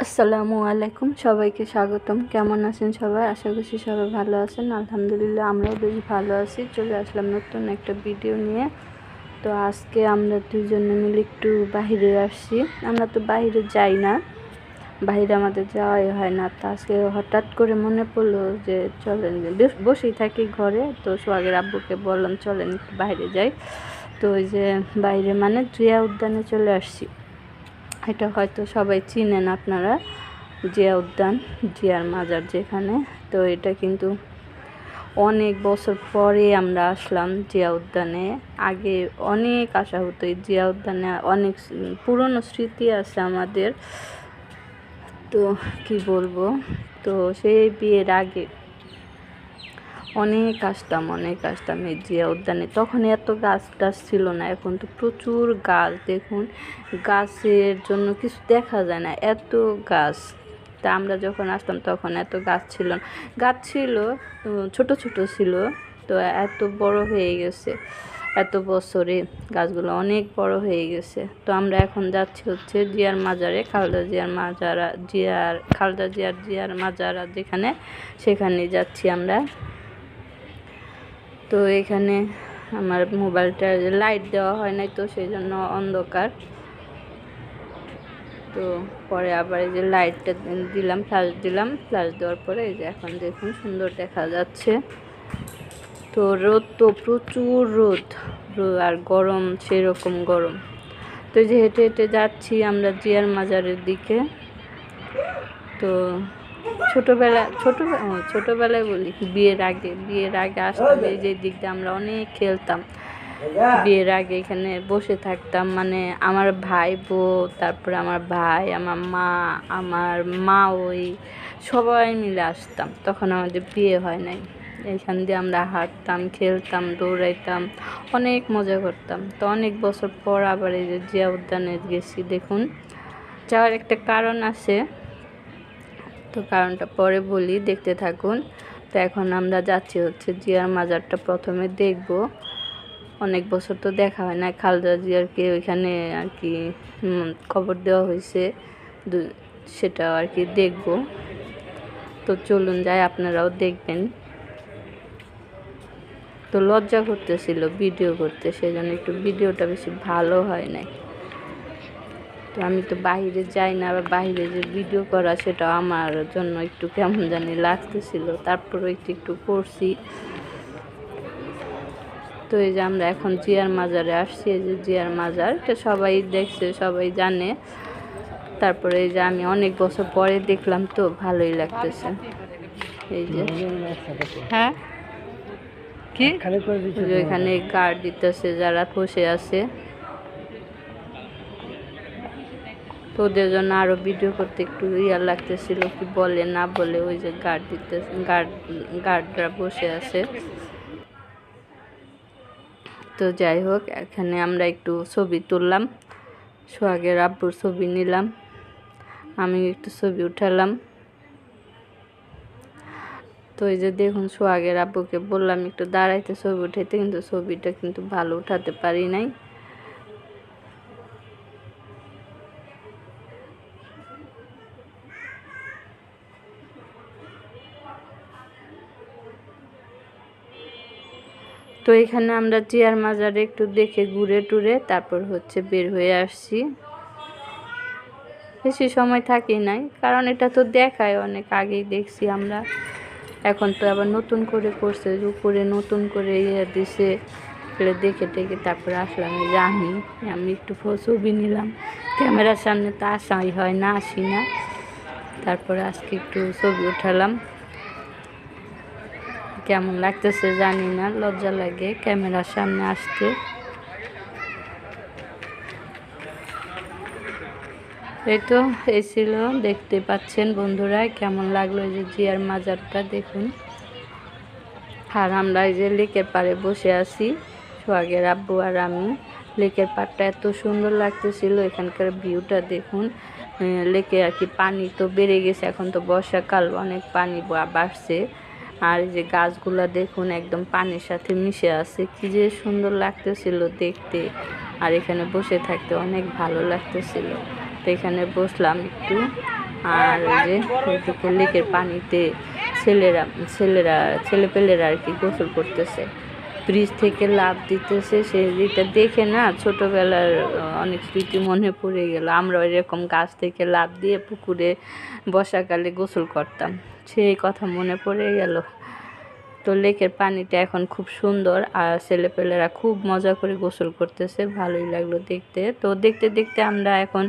আসসালামু আলাইকুম, সবাইকে স্বাগতম। কেমন আছেন সবাই? আশা করছি সবাই ভালো আছেন। আলহামদুলিল্লাহ আমরাও বেশ ভালো আছি। চলে আসলাম নতুন একটা ভিডিও নিয়ে। তো আজকে আমরা দুজনে মিলে একটু বাইরে আসছি। আমরা তো বাইরে যাই না, বাইরে আমাদের যাওয়াই হয় না। তো আজকে হঠাৎ করে মনে পড়লো যে চলেন, বসেই থাকি ঘরে। তো সোহাগের আব্বুকে বললাম চলেন একটু বাইরে যাই। তো ওই যে বাইরে মানে জিয়া উদ্যানে চলে আসছি। এটা হয়তো সবাই চিনেন আপনারা, জিয়া উদ্যান, জিয়ার মাজার যেখানে। তো এটা কিন্তু অনেক বছর পরে আমরা আসলাম জিয়া উদ্যানে। আগে অনেক আসা হতো। এই জিয়া উদ্যানে অনেক পুরনো স্মৃতি আছে আমাদের। তো কি বলবো, তো সেই বিয়ের আগে অনেক আসতাম এই জিয়া উদ্যানে। তখন এত গাছ টাছ ছিল না, এখন তো প্রচুর গাছ। দেখুন, গাছের জন্য কিছু দেখা যায় না, এত গাছ। তা আমরা যখন আসতাম তখন এত গাছ ছিল না। গাছ ছিল, ছোট ছোট ছিল। তো এত বড় হয়ে গেছে, এত বছরে গাছগুলো অনেক বড় হয়ে গেছে। তো আমরা এখন যাচ্ছি হচ্ছে জিয়ার মাজারে, খালেদা জিয়ার মাজারা, খালেদা জিয়ার মাজারা যেখানে, সেখানে যাচ্ছি আমরা। তো এখানে আমার মোবাইলটা লাইট দেওয়া হয় নাই, তো সেই জন্য অন্ধকার। তো পরে আবার এই যে লাইটটা দিলাম, ফ্ল্যাশ দেওয়ার পরে এই যে এখন দেখুন সুন্দর দেখা যাচ্ছে। তো রোদ তো প্রচুর রোদ, আর গরম সেরকম গরম। তো এই যে হেঁটে হেঁটে যাচ্ছি আমরা জিয়ার মাজারের দিকে। তো ছোটবেলায় বলি, বিয়ের আগে আসতাম এই যে দিক দিয়ে, আমরা অনেক খেলতাম। বিয়ের আগে এখানে বসে থাকতাম, মানে আমার ভাই বউ, তারপরে আমার ভাই, আমার মা, ওই সবাই মিলে আসতাম। তখন আমাদের বিয়ে হয় নাই। এইখান দিয়ে আমরা হাঁটতাম, খেলতাম, দৌড়াইতাম, অনেক মজা করতাম। তো অনেক বছর পর আবার এই যে জিয়া উদ্যানে গেছি। দেখুন, যাওয়ার একটা কারণ আছে, তো কারণটা পরে বলি, দেখতে থাকুন। তো এখন আমরা যাচ্ছি হচ্ছে জিয়ার মাজারটা প্রথমে দেখব। অনেক বছর তো দেখা হয় না, খালেদা জিয়ারকে ওইখানে আর কি খবর দেওয়া হয়েছে, সেটা আর কি দেখব। তো চলুন যাই, আপনারাও দেখবেন। তো লজ্জা করতেছিল ভিডিও করতে, সেই জন্য একটু ভিডিওটা বেশি ভালো হয় নাই। তো আমি তো বাইরে যাই না, আবার বাইরে যে ভিডিও করা সেটা আমার জন্য একটু কেমন জানি লাগতেছিল, তারপরে একটু করছি। তো এই যে আমরা এখন জিয়ার মাজারে আসছি। এই যে জিয়ার মাজার, এটা সবাই দেখছে, সবাই জানে। তারপরে এই যে আমি অনেক বছর পরে দেখলাম, তো ভালোই লাগতেছে। এই যে হ্যাঁ, কি ওইখানে গার্ড দিতেছে যারা বসে আছে, তো ওদের জন্য আরো ভিডিও করতে একটু লাগতেছিল, কি বলে না বলে। ওই যে গার্ডরা বসে আছে। তো যাই হোক, এখানে আমরা একটু ছবি তুললাম, সোহাগের আব্বুর ছবি নিলাম, আমি একটু ছবি উঠালাম। তো এই যে দেখুন, সোহাগের আব্বুকে বললাম একটু দাঁড়াইতে ছবি উঠাইতে, কিন্তু ছবিটা কিন্তু ভালো উঠাতে পারি নাই। তো এখানে আমরা জিয়ার মাজারে একটু দেখে ঘুরে টুরে তারপর হচ্ছে বের হয়ে আসছি। বেশি সময় থাকি নাই, কারণ এটা তো দেখায় অনেক আগেই দেখছি আমরা। এখন তো আবার নতুন করে করছে, উপরে নতুন করে দিছে, দেখে টেকে তারপরে আসলাম। এই যে আমি একটু ছবি নিলাম। ক্যামেরার সামনে তো আসাই হয় না, আসি না। তারপরে আজকে একটু ছবি উঠালাম। কেমন লাগতেছে জানি না, লজ্জা লাগে ক্যামেরার সামনে আসতে। এই তো এই ছিল, দেখতে পাচ্ছেন বন্ধুরা কেমন লাগলো এই যে জিয়ার মাজারটা দেখুন। আর আমরা এই যে লেকের পাড়ে বসে আছি, সোহাগের আব্বু আর আমি। লেকের পাড়টা এত সুন্দর লাগতেছিল, এখানকার ভিউটা দেখুন। লেকে আর কি পানি তো বেড়ে গেছে, এখন তো বর্ষাকাল, অনেক পানি বাড়ছে। আর এই যে গাছগুলা দেখুন একদম পানির সাথে মিশে আছে, কি যে সুন্দর লাগতেছিল দেখতে। আর এখানে বসে থাকতে অনেক ভালো লাগতেছিল। তো এখানে বসলাম একটু, আর যে ওইদিকে লেকের পানিতে ছেলেপেলেরা আর কি গোসল করতেছে, ব্রিজ থেকে লাফ দিতেছে। সেটা দেখে না ছোটোবেলার অনেক স্মৃতি মনে পড়ে গেল। আমরা এরকম গাছ থেকে লাফ দিয়ে পুকুরে বর্ষাকালে গোসল করতাম, সেই কথা মনে পড়ে গেল। তো লেকের পানিটা এখন খুব সুন্দর, আর ছেলেপেলেরা খুব মজা করে গোসল করতেছে, ভালোই লাগলো দেখতে। তো দেখতে দেখতে আমরা এখন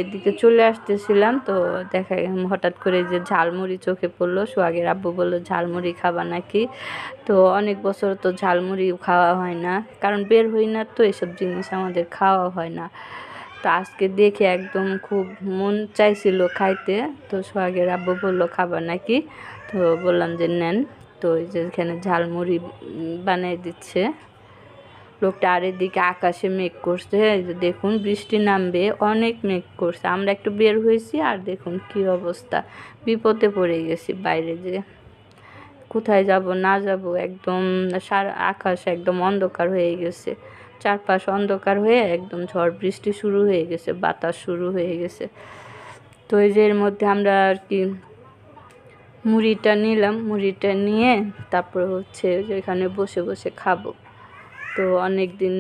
এদিকে চলে আসতেছিলাম। তো দেখা হঠাৎ করে যে ঝালমুড়ি চোখে পড়লো। সোহাগের আব্বু বললো ঝালমুড়ি খাবা নাকি। তো অনেক বছর তো ঝালমুড়ি খাওয়া হয় না, কারণ বের হই না, তো এসব জিনিস আমাদের খাওয়া হয় না। তো আজকে দেখে একদম খুব মন চাইছিল খাইতে। তো সোহাগের আব্বু বললো খাবা নাকি। তো বললাম যে নেন। তো এই যে এখানে ঝালমুড়ি বানিয়ে দিচ্ছে লোকটা। আর এদিকে আকাশে মেঘ করছে, এই যে দেখুন বৃষ্টি নামবে, অনেক মেঘ করছে। আমরা একটু বের হয়েছি, আর দেখুন কি অবস্থা, বিপদে পড়ে গেছি। বাইরে যে কোথায় যাব না যাব, একদম সারা আকাশ একদম অন্ধকার হয়ে গেছে, চারপাশ অন্ধকার হয়ে একদম ঝড় বৃষ্টি শুরু হয়ে গেছে, বাতাস শুরু হয়ে গেছে। তো এই যে এর মধ্যে আমরা আর কি মুড়িটা নিলাম, মুড়িটা নিয়ে তারপর হচ্ছে এখানে বসে বসে খাবো। তো অনেক দিন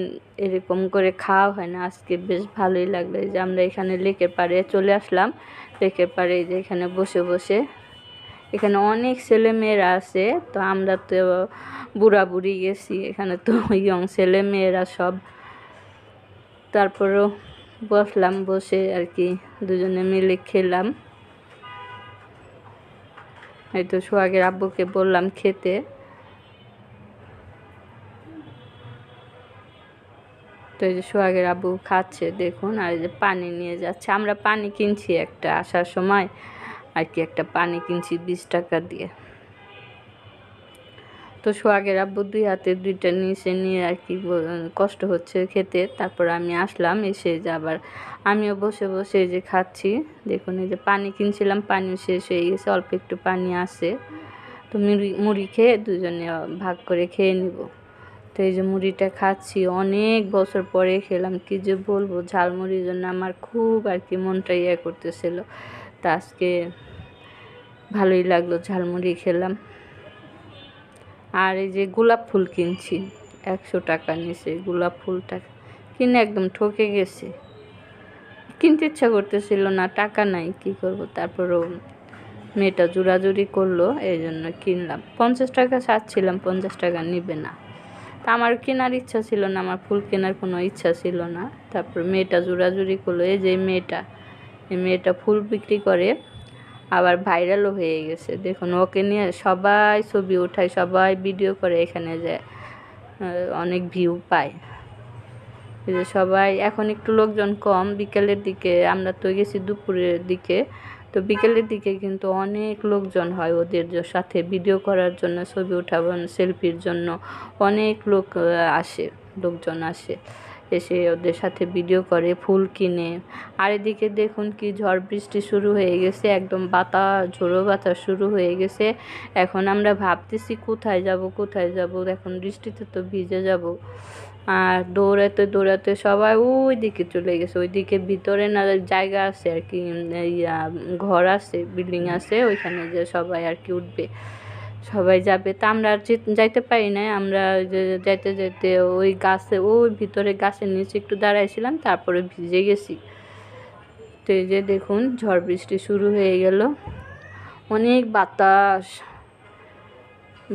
এরকম করে খাওয়া হয় না, আজকে বেশ ভালোই লাগলো। এই যে আমরা এখানে লেকের পাড়ে চলে আসলাম। লেকের পাড়ে যে এখানে বসে বসে, এখানে অনেক ছেলে মেয়েরা আছে। তো আমরা তো বুড়া বুড়ি গেছি, এখানে তো ইয়ং ছেলে মেয়েরা সব। তারপরও বসলাম, বসে আর কি দুজনে মিলে খেলাম। এই তো সোহাগের আব্বুকে বললাম খেতে। তো এই যে সোহাগের আব্বু খাচ্ছে দেখুন, আর এই যে পানি নিয়ে যাচ্ছে। আমরা পানি কিনছি একটা, আসার সময় আর কি একটা পানি কিনছি 20 টাকা দিয়ে। তো সোহাগের আব্বু দুই হাতে দুইটা নিয়ে আর কি কষ্ট হচ্ছে খেতে। তারপর আমি আসলাম, এসে যে আবার আমিও বসে বসে এই যে খাচ্ছি। দেখুন এই যে পানি কিনছিলাম, পানিও শেষ হয়ে গেছে, অল্প একটু পানি আছে। তো মুড়ি খেয়ে দুজনে ভাগ করে খেয়ে নিব। তো এই যে মুড়িটা খাচ্ছি, অনেক বছর পরে খেলাম, কি যে বলবো, ঝালমুড়ির জন্য আমার খুব আর কি মনটা ইয়ে করতেছিল। তা আজকে ভালোই লাগলো, ঝালমুড়ি খেলাম। আর এই যে গোলাপ ফুল কিনছি, 100 টাকা নিছে। গোলাপ ফুলটা কিনে একদম ঠকে গেছে, কিনতে ইচ্ছা করতেছিল না, টাকা নাই, কি করব। তারপরও মেয়েটা জোরাজুরি করলো, এই জন্য কিনলাম। 50 টাকা চাচ্ছিলাম, 50 টাকা নিবে না। তা আমার কেনার ইচ্ছা ছিল না, আমার ফুল কেনার কোনো ইচ্ছা ছিল না। তারপর মেয়েটা জোরাজুরি করলো। এই যে এই মেয়েটা ফুল বিক্রি করে, আবার ভাইরালও হয়ে গেছে। দেখুন ওকে নিয়ে সবাই ছবি ওঠায়, সবাই ভিডিও করে, এখানে যে অনেক ভিউ পায়। এই যে সবাই এখন একটু লোকজন কম, বিকেলের দিকে আমরা তো গেছি দুপুরের দিকে। তো বিকেলের দিকে কিন্তু অনেক লোকজন হয় ওদের সাথে ভিডিও করার জন্য, ছবি উঠাবেন, সেলফির জন্য অনেক লোকজন আসে, এসে ওদের সাথে ভিডিও করে, ফুল কিনে। আর এদিকে দেখুন কি ঝড় বৃষ্টি শুরু হয়ে গেছে, একদম ঝোড়ো বাতাস শুরু হয়ে গেছে। এখন আমরা ভাবতেছি কোথায় যাব, এখন বৃষ্টিতে তো ভিজে যাব। আর দৌড়াতে দৌড়াতে সবাই ওই দিকে চলে গেছে। ওইদিকে ভিতরে না জায়গা আছে আর কি, ঘর আছে, বিল্ডিং আছে, ওইখানে যে সবাই আর কি উঠবে, সবাই যাবে। তা আমরা আর যাইতে পারি না। আমরা যাইতে যাইতে ওই ভিতরে গাছের নিচে একটু দাঁড়াইছিলাম, তারপরে ভিজে গেছি। তো এই যে দেখুন ঝড় বৃষ্টি শুরু হয়ে গেল, অনেক বাতাস,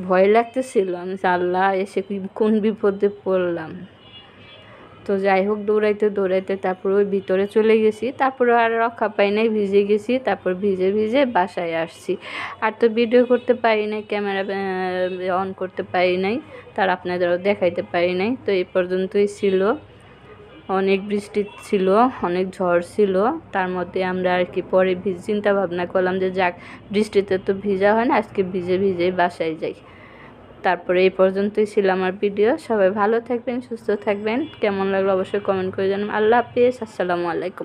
ভয় লাগতেছিল। আমি আল্লাহ এসে কোন বিপদে পড়লাম। তো যাই হোক, দৌড়াইতে দৌড়াইতে তারপর ওই ভিতরে চলে গেছি। তারপরে আর রক্ষা পাই নাই, ভিজে গেছি। তারপর ভিজে ভিজে বাসায় আসছি। আর তো ভিডিও করতে পারি নাই, ক্যামেরা অন করতে পারি নাই, তার আপনাদেরও দেখাইতে পারি নাই। তো এই পর্যন্তই ছিল, অনেক বৃষ্টি ছিল, অনেক ঝড় ছিল। তার মধ্যে আমরা আর কি পরে চিন্তা ভাবনা করলাম যে যাক, বৃষ্টিতে তো ভিজা হয় না, আজকে ভিজে ভিজেই বাসায় যাই। তারপরে এই পর্যন্তই ছিল আমার ভিডিও। সবাই ভালো থাকবেন, সুস্থ থাকবেন। কেমন লাগলো অবশ্যই কমেন্ট করে জানাবেন। আল্লাহ হাফিজ, আসসালামু আলাইকুম।